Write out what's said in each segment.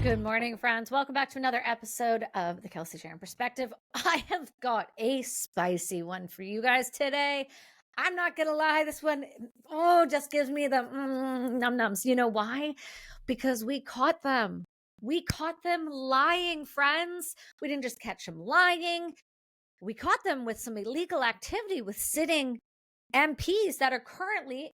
Good morning, friends. Welcome back to another episode of the Kelsi Sheren Perspective. I have got a spicy one for you guys today. I'm not going to lie. This one, just gives me the num-nums. You know why? Because we caught them. We caught them lying, friends. We didn't just catch them lying. We caught them with some illegal activity with sitting MPs that are currently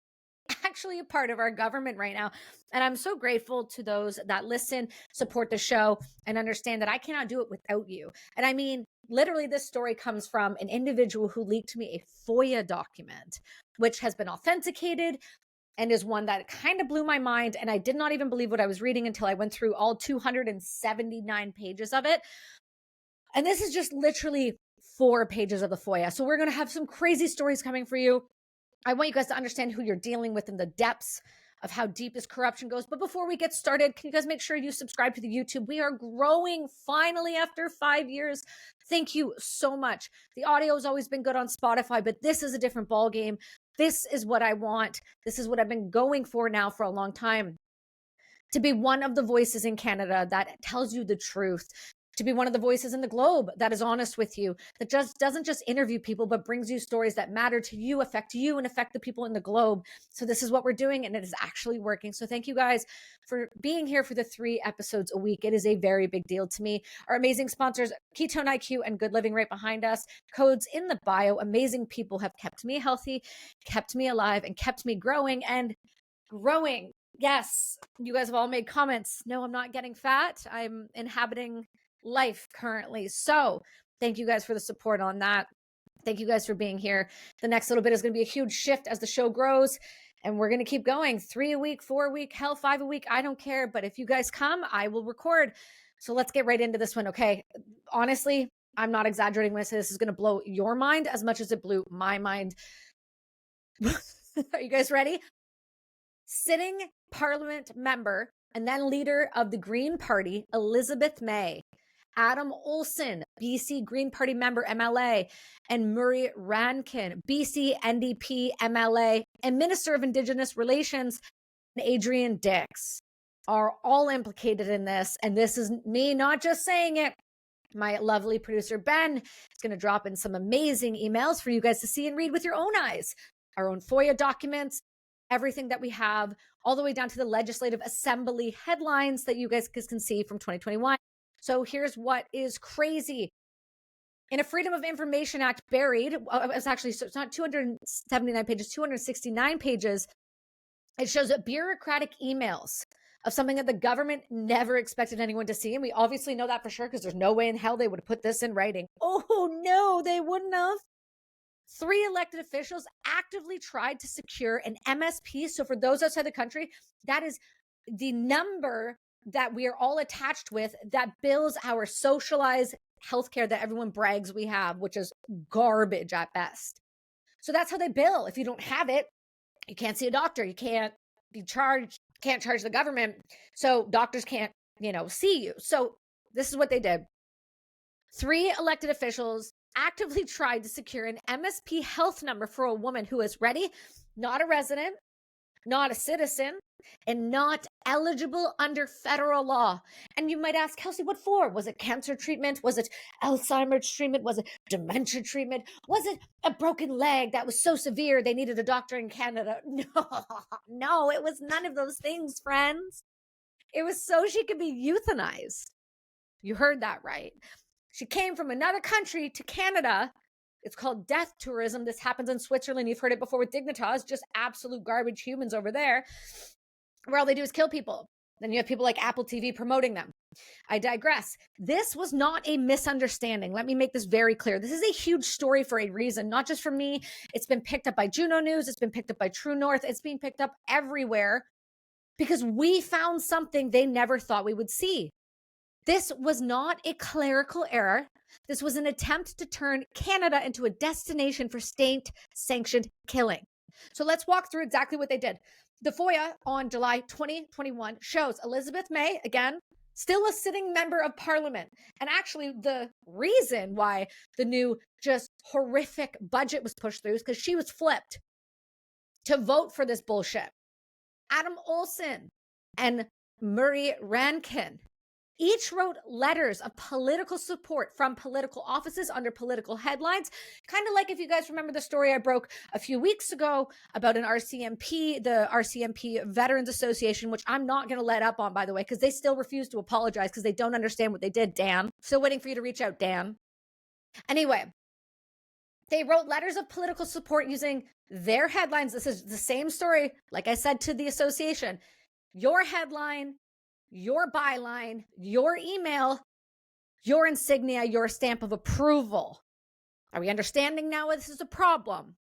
actually a part of our government right now. And I'm so grateful to those that listen, support the show, and understand that I cannot do it without you. And I mean, literally, this story comes from an individual who leaked me a FOIA document, which has been authenticated and is one that kind of blew my mind. And I did not even believe what I was reading until I went through all 279 pages of it. And this is just literally 4 pages of the FOIA. So we're going to have some crazy stories coming for you. I want you guys to understand who you're dealing with and the depths of how deep this corruption goes. But before we get started, can you guys make sure you subscribe to the YouTube? We are growing finally after 5 years. Thank you so much. The audio has always been good on Spotify, but this is a different ballgame. This is what I want. This is what I've been going for now for a long time. To be one of the voices in Canada that tells you the truth. To be one of the voices in the globe that is honest with you, that just doesn't just interview people, but brings you stories that matter to you, and affect the people in the globe. So this is what we're doing, and it is actually working. So thank you guys for being here for the 3 episodes a week. It is a very big deal to me. Our amazing sponsors, Ketone IQ and Good Living right behind us. Codes in the bio. Amazing people have kept me healthy, kept me alive, and kept me growing and growing. Yes, you guys have all made comments. No, I'm not getting fat. I'm inhabiting life currently. So thank you guys for the support on that. Thank you guys for being here. The next little bit is going to be a huge shift as the show grows, and we're going to keep going 3 a week, 4 a week, hell, 5 a week. I don't care. But if you guys come, I will record. So let's get right into this one. Okay. Honestly, I'm not exaggerating when I say this is going to blow your mind as much as it blew my mind. Are you guys ready? Sitting Parliament member and then leader of the Green Party, Elizabeth May, Adam Olsen, BC Green Party member MLA, and Murray Rankin, BC NDP MLA, and Minister of Indigenous Relations, Adrian Dix, are all implicated in this. And this is me not just saying it. My lovely producer, Ben, is going to drop in some amazing emails for you guys to see and read with your own eyes. Our own FOIA documents, everything that we have, all the way down to the Legislative Assembly headlines that you guys can see from 2021. So here's what is crazy. In a Freedom of Information Act buried, it's not 279 pages, 269 pages. It shows bureaucratic emails of something that the government never expected anyone to see. And we obviously know that for sure, because there's no way in hell they would have put this in writing. Oh no, they wouldn't have. 3 elected officials actively tried to secure an MSP. So for those outside the country, that is the number that we are all attached with that bills our socialized healthcare that everyone brags we have, which is garbage at best. So that's how they bill. If you don't have it, you can't see a doctor. You can't charge the government. So doctors can't, see you. So this is what they did. 3 elected officials actively tried to secure an MSP health number for a woman who is ready, not a resident, not a citizen, and not eligible under federal law. And you might ask, Kelsi, what for? Was it cancer treatment? Was it Alzheimer's treatment? Was it dementia treatment? Was it a broken leg that was so severe they needed a doctor in Canada? No, it was none of those things, friends. It was so she could be euthanized. You heard that right. She came from another country to Canada. It's called death tourism. This happens in Switzerland. You've heard it before with Dignitas, just absolute garbage humans over there, where all they do is kill people. Then you have people like Apple TV promoting them. I digress. This was not a misunderstanding. Let me make this very clear. This is a huge story for a reason, not just for me. It's been picked up by Juno News. It's been picked up by True North. It's being picked up everywhere because we found something they never thought we would see. This was not a clerical error. This was an attempt to turn Canada into a destination for state-sanctioned killing. So let's walk through exactly what they did. The FOIA on July 2021 shows Elizabeth May, again, still a sitting member of parliament. And actually, the reason why the new just horrific budget was pushed through is because she was flipped to vote for this bullshit. Adam Olsen and Murray Rankin Each wrote letters of political support from political offices under political headlines. Kind of like if you guys remember the story I broke a few weeks ago about an RCMP, the RCMP Veterans Association, which I'm not going to let up on, by the way, because they still refuse to apologize because they don't understand what they did, Dan. Still waiting for you to reach out, Dan. Anyway, they wrote letters of political support using their headlines. This is the same story, like I said to the association. Your headline, your byline, your email, your insignia, your stamp of approval. Are we understanding now this is a problem?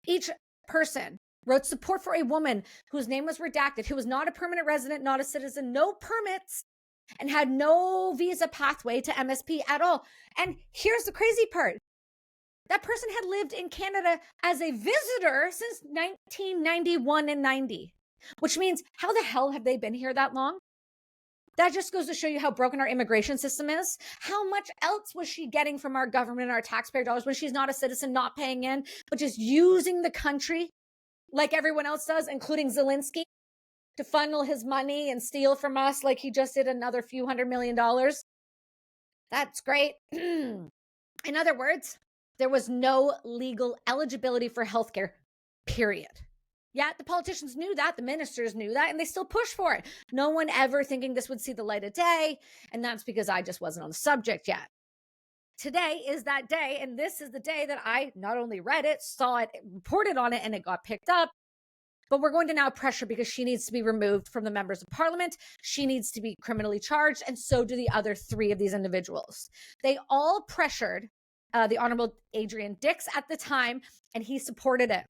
Each person wrote support for a woman whose name was redacted, who was not a permanent resident, not a citizen, no permits, and had no visa pathway to MSP at all. And here's the crazy part. That person had lived in Canada as a visitor since 1991 and 90, which means how the hell have they been here that long? That just goes to show you how broken our immigration system is. How much else was she getting from our government and our taxpayer dollars when she's not a citizen, not paying in, but just using the country like everyone else does, including Zelensky, to funnel his money and steal from us like he just did another few $100 million? That's great. In other words, there was no legal eligibility for healthcare, period. Yeah, the politicians knew that, the ministers knew that, and they still push for it. No one ever thinking this would see the light of day, and that's because I just wasn't on the subject yet. Today is that day, and this is the day that I not only read it, saw it, reported on it, and it got picked up, but we're going to now pressure because she needs to be removed from the members of parliament. She needs to be criminally charged, and so do the other three of these individuals. They all pressured the Honorable Adrian Dix at the time, and he supported it,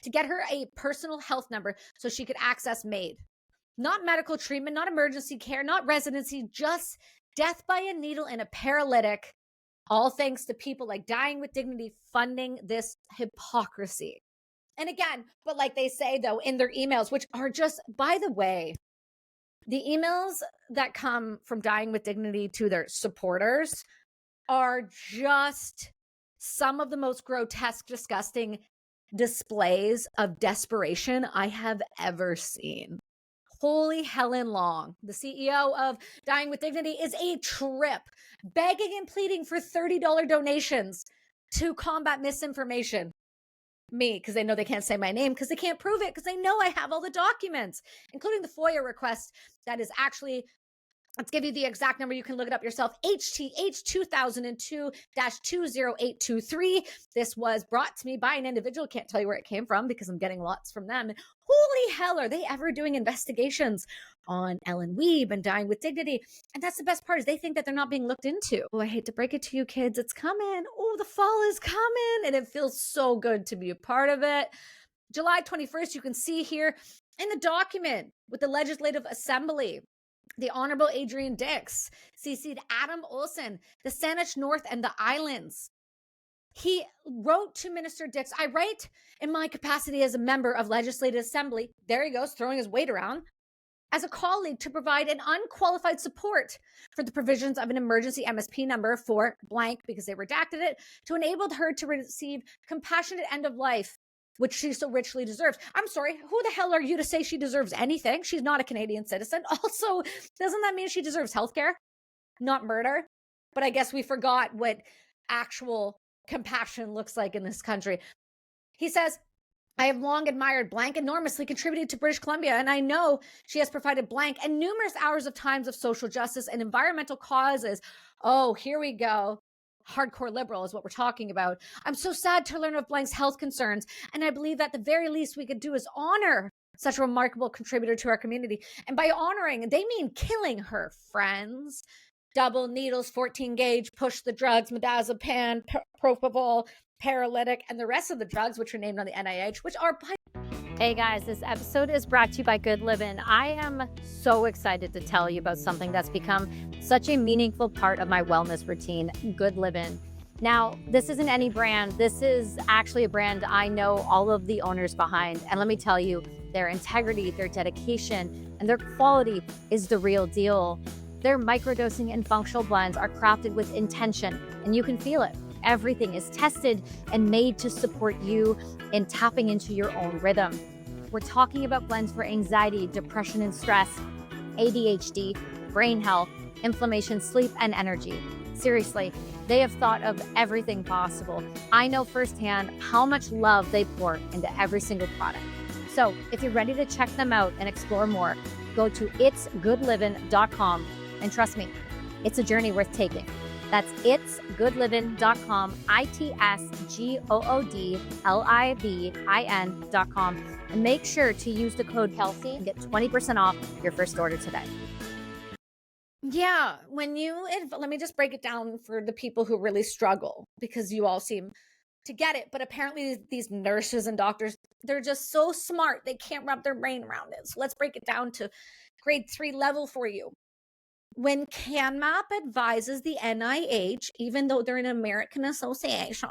to get her a personal health number so she could access MAID. Not medical treatment, not emergency care, not residency, just death by a needle in a paralytic, all thanks to people like Dying with Dignity funding this hypocrisy. And again, but like they say, though, in their emails, which are just, by the way, the emails that come from Dying with Dignity to their supporters are just some of the most grotesque, disgusting displays of desperation I have ever seen. Holy Helen Long, the CEO of Dying with Dignity, is a trip, begging and pleading for $30 donations to combat misinformation. Me, because they know they can't say my name because they can't prove it, because they know I have all the documents, including the FOIA request that is actually, let's give you the exact number. You can look it up yourself. HTH 2002-20823. This was brought to me by an individual. Can't tell you where it came from because I'm getting lots from them. Holy hell, are they ever doing investigations on Ellen Weeb and Dying with Dignity? And that's the best part, is they think that they're not being looked into. Oh, I hate to break it to you kids. It's coming. Oh, the fall is coming. And it feels so good to be a part of it. July 21st, you can see here in the document with the Legislative Assembly, the Honorable Adrian Dix CC'd Adam Olsen, the Saanich North and the Islands. He wrote to Minister Dix, I write in my capacity as a member of Legislative Assembly, there he goes, throwing his weight around, as a colleague to provide an unqualified support for the provisions of an emergency MSP number for blank, because they redacted it, to enable her to receive compassionate end of life, which she so richly deserves. I'm sorry, who the hell are you to say she deserves anything? She's not a Canadian citizen. Also, doesn't that mean she deserves healthcare, not murder? But I guess we forgot what actual compassion looks like in this country. He says, I have long admired blank, enormously contributed to British Columbia, and I know she has provided blank and numerous hours of times of social justice and environmental causes. Oh, here we go. Hardcore liberal is what we're talking about. I'm so sad to learn of blank's health concerns, and I believe that the very least we could do is honor such a remarkable contributor to our community. And by honoring, they mean killing her, friends. Double needles, 14 gauge, push the drugs, midazolam, propofol, paralytic, and the rest of the drugs, which are named on the NIH, which are by... Hey guys, this episode is brought to you by Good Livin'. I am so excited to tell you about something that's become such a meaningful part of my wellness routine, Good Livin'. Now, this isn't any brand. This is actually a brand I know all of the owners behind. And let me tell you, their integrity, their dedication, and their quality is the real deal. Their microdosing and functional blends are crafted with intention, and you can feel it. Everything is tested and made to support you in tapping into your own rhythm. We're talking about blends for anxiety, depression and stress, ADHD, brain health, inflammation, sleep, and energy. Seriously, they have thought of everything possible. I know firsthand how much love they pour into every single product. So if you're ready to check them out and explore more, go to itsgoodlivin.com, and trust me, it's a journey worth taking. That's itsgoodlivin.com, itsgoodlivin.com, and make sure to use the code Kelsi and get 20% off your first order today. Yeah, let me just break it down for the people who really struggle, because you all seem to get it, but apparently these nurses and doctors, they're just so smart, they can't wrap their brain around it. So let's break it down to grade 3 level for you. When CanMap advises the NIH, even though they're an American association,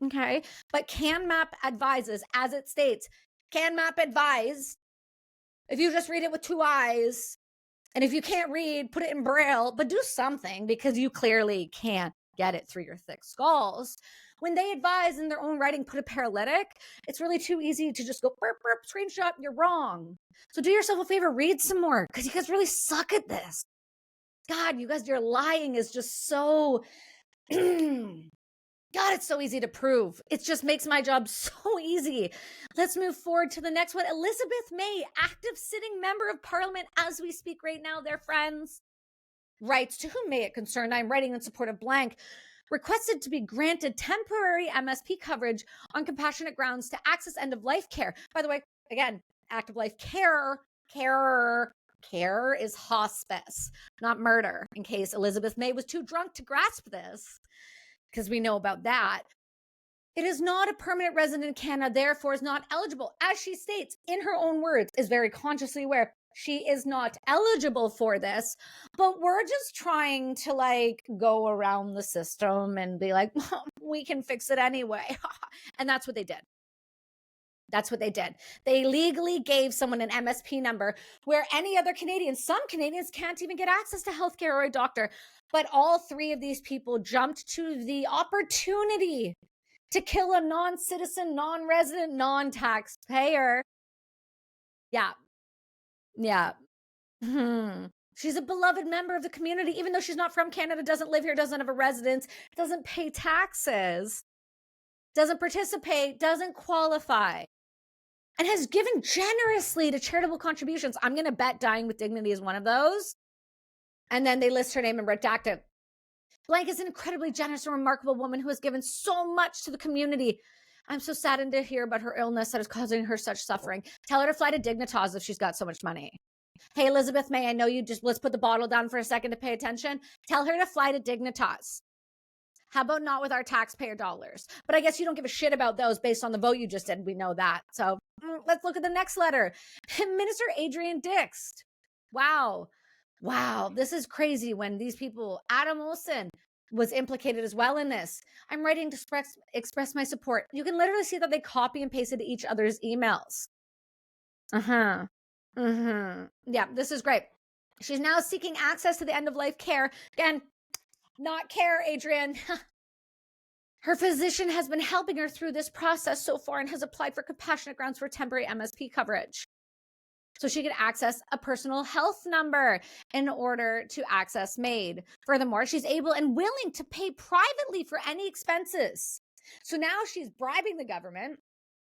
okay, but CanMap advises, as it states, CanMap advise, if you just read it with 2 eyes, and if you can't read, put it in Braille, but do something, because you clearly can't get it through your thick skulls. When they advise in their own writing, put a paralytic, it's really too easy to just go burp, burp, screenshot, you're wrong. So do yourself a favor, read some more, because you guys really suck at this. God, you guys, your lying is just so, God, it's so easy to prove. It just makes my job so easy. Let's move forward to the next one. Elizabeth May, active sitting member of parliament as we speak right now, their friends. Writes, to whom may it concern, I'm writing in support of blank, requested to be granted temporary MSP coverage on compassionate grounds to access end-of-life care. By the way, again, active life care is hospice, not murder, in case Elizabeth May was too drunk to grasp this, because we know about that. It is not a permanent resident in Canada, therefore is not eligible. As she states in her own words, is very consciously aware she is not eligible for this, but we're just trying to go around the system and be like, we can fix it anyway. And that's what they did. That's what they did. They legally gave someone an MSP number where any other Canadians, some Canadians can't even get access to healthcare or a doctor. But all 3 of these people jumped to the opportunity to kill a non-citizen, non-resident, non-taxpayer. Yeah. She's a beloved member of the community, even though she's not from Canada, doesn't live here, doesn't have a residence, doesn't pay taxes, doesn't participate, doesn't qualify, and has given generously to charitable contributions. I'm going to bet Dying with Dignity is one of those. And then they list her name and redacted. Blank is an incredibly generous and remarkable woman who has given so much to the community. I'm so saddened to hear about her illness that is causing her such suffering. Tell her to fly to Dignitas if she's got so much money. Hey, Elizabeth May, I know you just, let's put the bottle down for a second to pay attention. Tell her to fly to Dignitas. How about not with our taxpayer dollars? But I guess you don't give a shit about those based on the vote you just did. We know that. So let's look at the next letter. Minister Adrian Dix. Wow. This is crazy when these people, Adam Olsen was implicated as well in this. I'm writing to express my support. You can literally see that they copy and pasted each other's emails. Yeah, this is great. She's now seeking access to the end-of-life care. Again, not care, Adrian. Her physician has been helping her through this process so far and has applied for compassionate grounds for temporary MSP coverage, so she can access a personal health number in order to access MAID. Furthermore, she's able and willing to pay privately for any expenses. So now she's bribing the government.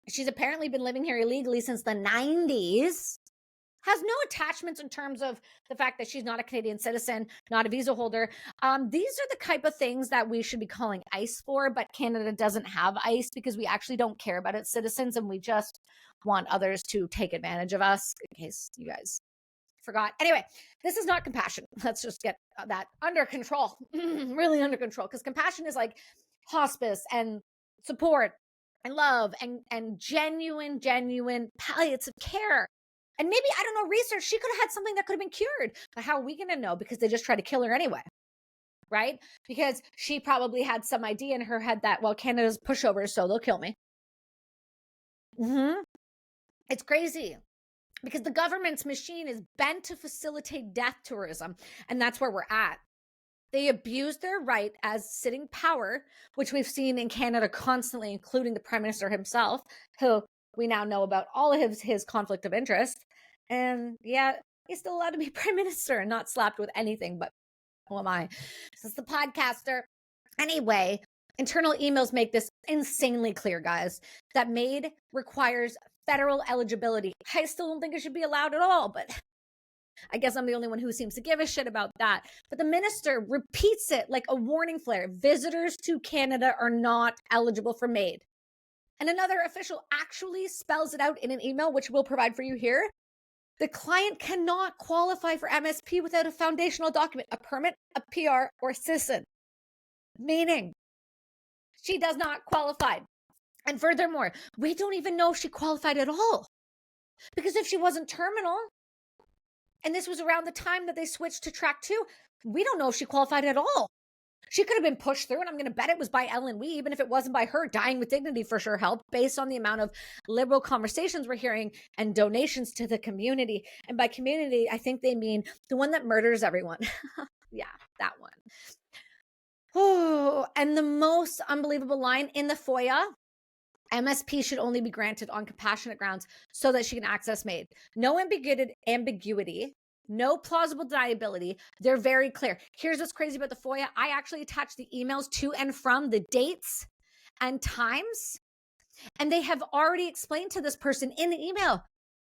She's apparently been living here illegally since the 90s. Has no attachments in terms of the fact that she's not a Canadian citizen, not a visa holder. These are the type of things that we should be calling ICE for, but Canada doesn't have ICE because we actually don't care about its citizens and we just want others to take advantage of us, in case you guys forgot. Anyway, this is not compassion. Let's just get that under control, really under control, because compassion is like hospice and support and love and genuine palliative care. And maybe, I don't know, research, she could have had something that could have been cured. But how are we going to know? Because they just tried to kill her anyway, right? Because she probably had some idea in her head that, well, Canada's pushovers, so they'll kill me. It's crazy because the government's machine is bent to facilitate death tourism. And that's where we're at. They abuse their right as sitting power, which we've seen in Canada constantly, including the Prime Minister himself, who we now know about all of his conflict of interest. And yeah, he's still allowed to be Prime Minister and not slapped with anything but Who am I? This is the podcaster. Anyway, internal emails make this insanely clear, guys, that MAID requires federal eligibility. I still don't think it should be allowed at all, but I guess I'm the only one who seems to give a shit about that. But the minister repeats it like a warning flare. Visitors to Canada are not eligible for MAID. And another official actually spells it out in an email, which we'll provide for you here. The client cannot qualify for MSP without a foundational document, a permit, a PR, or citizen. Meaning, she does not qualify. And furthermore, we don't even know if she qualified at all. Because if she wasn't terminal, and this was around the time that they switched to track 2, we don't know if she qualified at all. She could have been pushed through, and I'm going to bet it was by Ellen Wee, even if it wasn't by her. Dying with Dignity for sure helped, based on the amount of liberal conversations we're hearing and donations to the community. And by community, I think they mean the one that murders everyone. Yeah, that one. Oh, and the most unbelievable line in the FOIA, MSP should only be granted on compassionate grounds so that she can access MAID. No ambiguity, no plausible deniability. They're very clear. Here's what's crazy about the FOIA. I actually attached the emails to and from the dates and times, and they have already explained to this person in the email,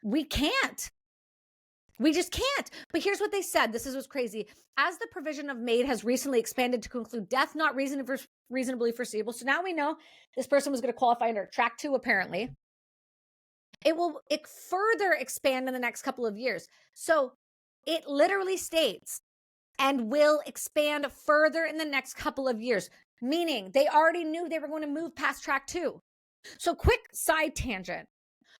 we can't. We just can't. But here's what they said. This is what's crazy. As the provision of MAID has recently expanded to include death not reasonably foreseeable. So now we know this person was going to qualify under track 2, apparently. It will further expand in the next couple of years. So it literally states, and will expand further in the next couple of years, meaning they already knew they were going to move past track 2. So quick side tangent.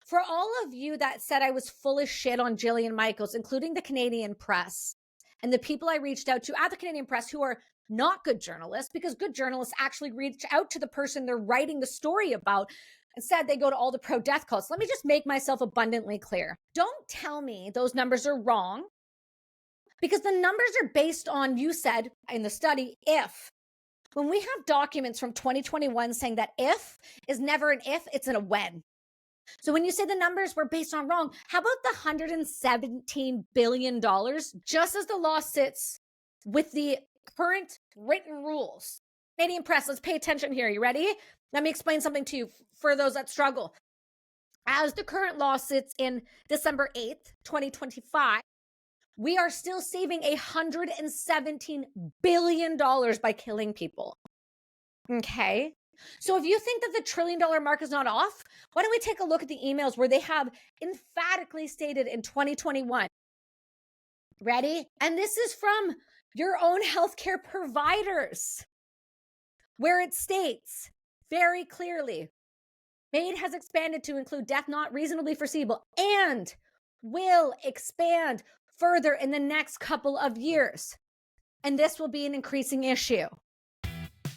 For all of you that said I was full of shit on Jillian Michaels, including the Canadian press and the people I reached out to at the Canadian press who are not good journalists, because good journalists actually reach out to the person they're writing the story about. Instead, they go to all the pro-death calls. Let me just make myself abundantly clear. Don't tell me those numbers are wrong, because the numbers are based on, you said in the study, if. When we have documents from 2021 saying that if is never an if, it's a when. So when you say the numbers were based on wrong, how about the $117 billion, just as the law sits with the current written rules? Canadian press, let's pay attention here. You ready? Let me explain something to you for those that struggle. As the current law sits in December 8th, 2025, we are still saving $117 billion by killing people. Okay? So if you think that the $1 trillion mark is not off, why don't we take a look at the emails where they have emphatically stated in 2021. Ready? And this is from your own healthcare providers, where it states very clearly, MAID has expanded to include death not reasonably foreseeable and will expand further in the next couple of years. And this will be an increasing issue.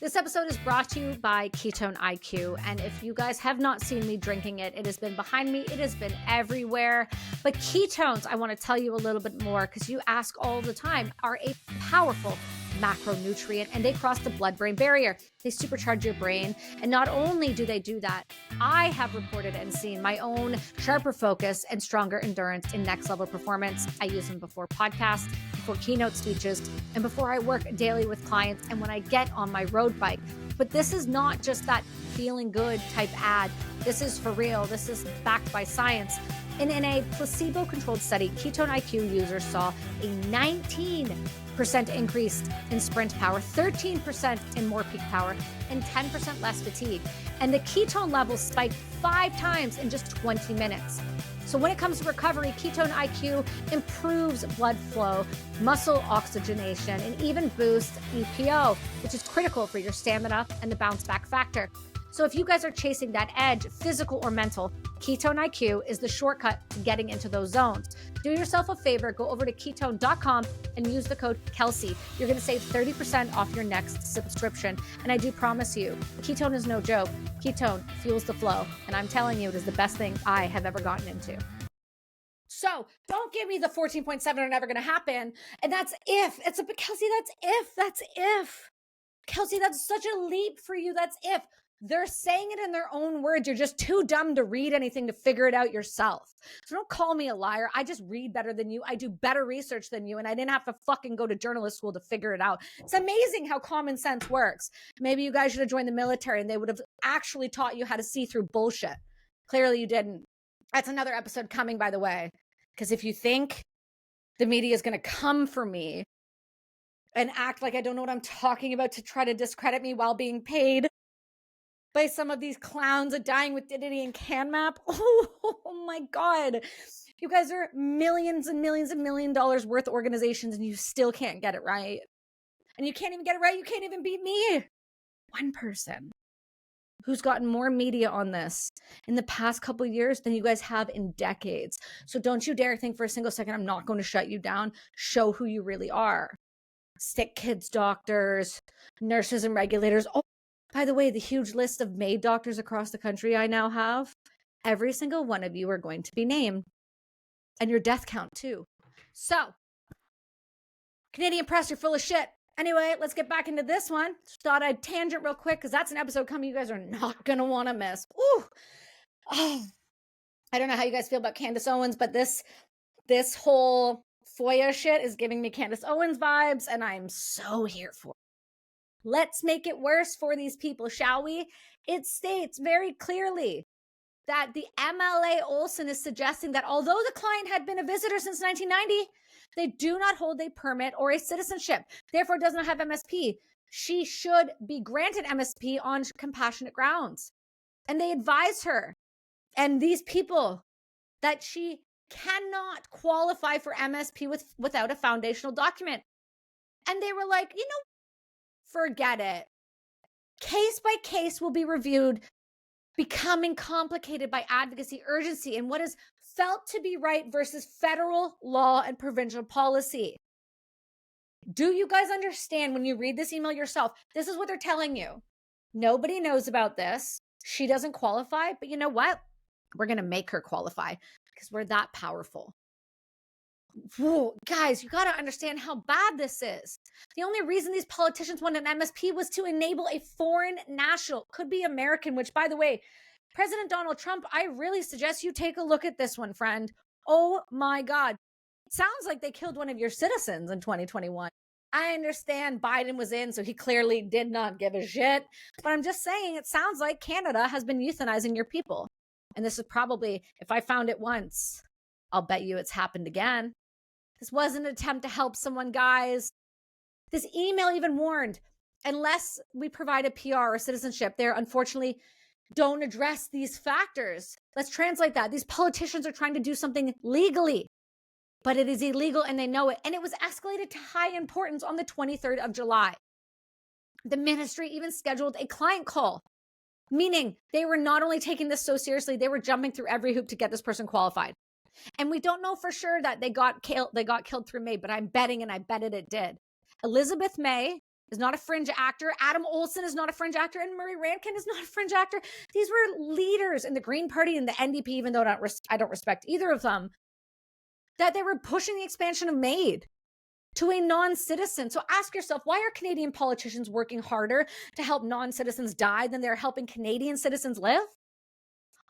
This episode is brought to you by Ketone IQ. And if you guys have not seen me drinking it, it has been behind me. It has been everywhere. But ketones, I want to tell you a little bit more because you ask all the time, are a powerful macronutrient and they cross the blood-brain barrier. They supercharge your brain. And not only do they do that, I have reported and seen my own sharper focus and stronger endurance in next level performance. I use them before podcasts, before keynote speeches, and before I work daily with clients and when I get on my road bike. But this is not just that feeling good type ad. This is for real. This is backed by science. And in a placebo-controlled study, Ketone IQ users saw a 19% increase in sprint power, 13% in more peak power, and 10% less fatigue. And the ketone levels spiked 5 times in just 20 minutes. So when it comes to recovery, Ketone IQ improves blood flow, muscle oxygenation, and even boosts EPO, which is critical for your stamina and the bounce back factor. So if you guys are chasing that edge, physical or mental, Ketone IQ is the shortcut to getting into those zones. Do yourself a favor, go over to ketone.com and use the code Kelsi. You're going to save 30% off your next subscription. And I do promise you, ketone is no joke. Ketone fuels the flow. And I'm telling you, it is the best thing I have ever gotten into. So don't give me the 14.7 are never going to happen. And that's if. Kelsi, that's if. Kelsi, that's such a leap for you. That's if. They're saying it in their own words. You're just too dumb to read anything to figure it out yourself. So don't call me a liar. I just read better than you. I do better research than you. And I didn't have to fucking go to journalist school to figure it out. It's amazing how common sense works. Maybe you guys should have joined the military and they would have actually taught you how to see through bullshit. Clearly you didn't. That's another episode coming, by the way. Because if you think the media is going to come for me and act like I don't know what I'm talking about to try to discredit me while being paid by some of these clowns at Dying with Dignity and CanMap. Oh my God. You guys are millions and millions and $1 million worth of organizations and you still can't get it right. And you can't even get it right. You can't even beat me. One person who's gotten more media on this in the past couple of years than you guys have in decades. So don't you dare think for a single second, I'm not going to shut you down. Show who you really are. Sick kids, doctors, nurses, and regulators. Oh, by the way, the huge list of MAID doctors across the country I now have, every single one of you are going to be named. And your death count too. So, Canadian press, you're full of shit. Anyway, let's get back into this one. Just thought I'd tangent real quick because that's an episode coming you guys are not going to want to miss. Ooh. Oh. I don't know how you guys feel about Candace Owens, but this whole FOIA shit is giving me Candace Owens vibes, and I'm so here for it. Let's make it worse for these people, shall we? It states very clearly that the MLA Olson is suggesting that although the client had been a visitor since 1990, they do not hold a permit or a citizenship, therefore does not have MSP. She should be granted MSP on compassionate grounds. And they advise her and these people that she cannot qualify for MSP without a foundational document. And they were like, forget it. Case by case will be reviewed, becoming complicated by advocacy, urgency, and what is felt to be right versus federal law and provincial policy. Do you guys understand when you read this email yourself? This is what they're telling you. Nobody knows about this. She doesn't qualify, but you know what? We're going to make her qualify because we're that powerful. Whoa, guys, you got to understand how bad this is. The only reason these politicians wanted an MSP was to enable a foreign national, could be American, which, by the way, President Donald Trump, I really suggest you take a look at this one, friend. Oh my God. It sounds like they killed one of your citizens in 2021. I understand Biden was in, so he clearly did not give a shit. But I'm just saying, it sounds like Canada has been euthanizing your people. And this is probably, if I found it once, I'll bet you it's happened again. This wasn't an attempt to help someone, guys. This email even warned, unless we provide a PR or citizenship, they unfortunately don't address these factors. Let's translate that. These politicians are trying to do something legally, but it is illegal and they know it. And it was escalated to high importance on the 23rd of July. The ministry even scheduled a client call, meaning they were not only taking this so seriously, they were jumping through every hoop to get this person qualified. And we don't know for sure that they got killed through May, but I'm betting, and I betted it did. Elizabeth May is not a fringe actor. Adam Olson is not a fringe actor. And Murray Rankin is not a fringe actor. These were leaders in the Green Party and the NDP, even though I don't respect either of them, that they were pushing the expansion of MAID to a non-citizen. So ask yourself, why are Canadian politicians working harder to help non-citizens die than they're helping Canadian citizens live?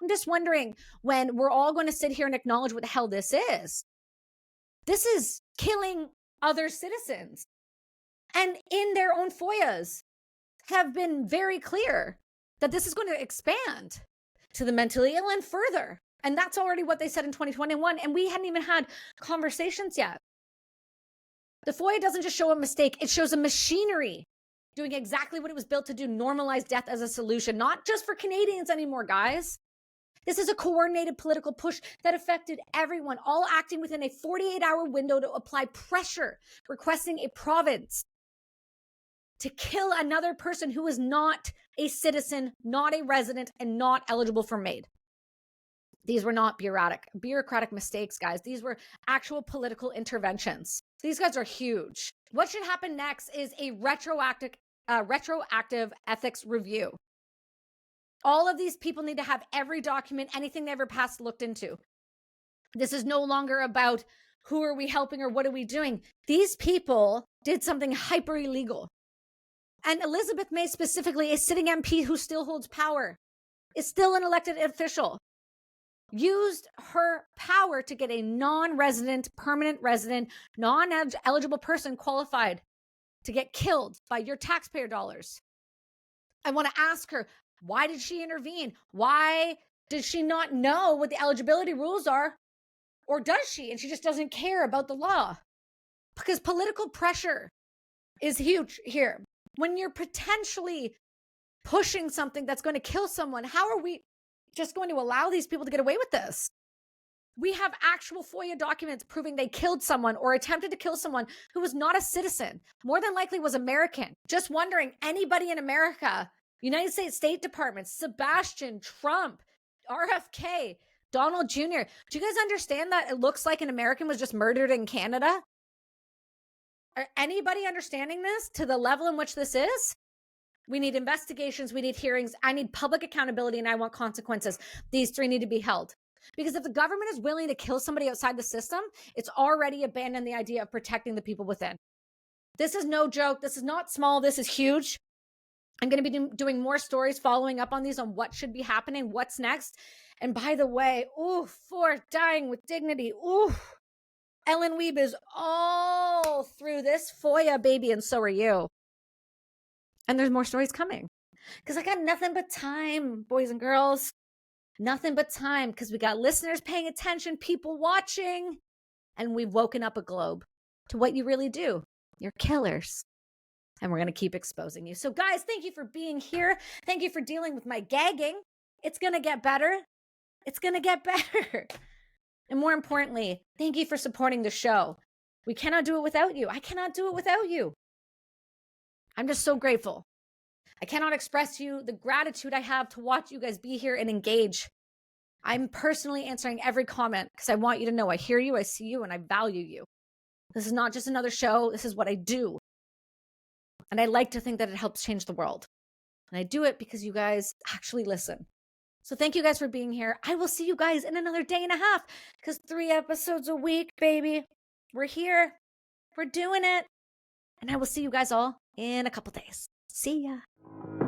I'm just wondering, when we're all going to sit here and acknowledge what the hell this is killing other citizens. And in their own FOIAs have been very clear that this is going to expand to the mentally ill and further. And that's already what they said in 2021. And we hadn't even had conversations yet. The FOIA doesn't just show a mistake. It shows a machinery doing exactly what it was built to do, normalize death as a solution, not just for Canadians anymore, guys. This is a coordinated political push that affected everyone, all acting within a 48-hour window to apply pressure, requesting a province to kill another person who is not a citizen, not a resident, and not eligible for MAID. These were not bureaucratic mistakes, guys. These were actual political interventions. These guys are huge. What should happen next is a retroactive ethics review. All of these people need to have every document, anything they ever passed, looked into. This is no longer about who are we helping or what are we doing. These people did something hyper illegal. And Elizabeth May specifically, a sitting MP who still holds power, is still an elected official, used her power to get a non-resident, permanent resident, non-eligible person qualified to get killed by your taxpayer dollars. I want to ask her, why did she intervene? Why did she not know what the eligibility rules are? Or does she? And she just doesn't care about the law. Because political pressure is huge here. When you're potentially pushing something that's going to kill someone, how are we just going to allow these people to get away with this? We have actual FOIA documents proving they killed someone or attempted to kill someone who was not a citizen, more than likely was American. Just wondering, anybody in America, United States State Department, Sebastian, Trump, RFK, Donald Jr., do you guys understand that it looks like an American was just murdered in Canada? Are anybody understanding this to the level in which this is? We need investigations, we need hearings, I need public accountability, and I want consequences. These three need to be held. Because if the government is willing to kill somebody outside the system, it's already abandoned the idea of protecting the people within. This is no joke. This is not small. This is huge. I'm going to be doing more stories following up on these, on what should be happening, what's next. And by the way, for dying with dignity, Ellen Wiebe is all through this FOIA, baby, and so are you. And there's more stories coming. Because I got nothing but time, boys and girls. Nothing but time, because we got listeners paying attention, people watching, and we've woken up a globe to what you really do. You're killers. And we're going to keep exposing you. So guys, thank you for being here. Thank you for dealing with my gagging. It's going to get better. It's going to get better. And more importantly, thank you for supporting the show. We cannot do it without you. I cannot do it without you. I'm just so grateful. I cannot express to you the gratitude I have to watch you guys be here and engage. I'm personally answering every comment because I want you to know I hear you, I see you, and I value you. This is not just another show. This is what I do. And I like to think that it helps change the world. And I do it because you guys actually listen. So thank you guys for being here. I will see you guys in another day and a half, because 3 episodes a week, baby. We're here. We're doing it. And I will see you guys all in a couple days. See ya.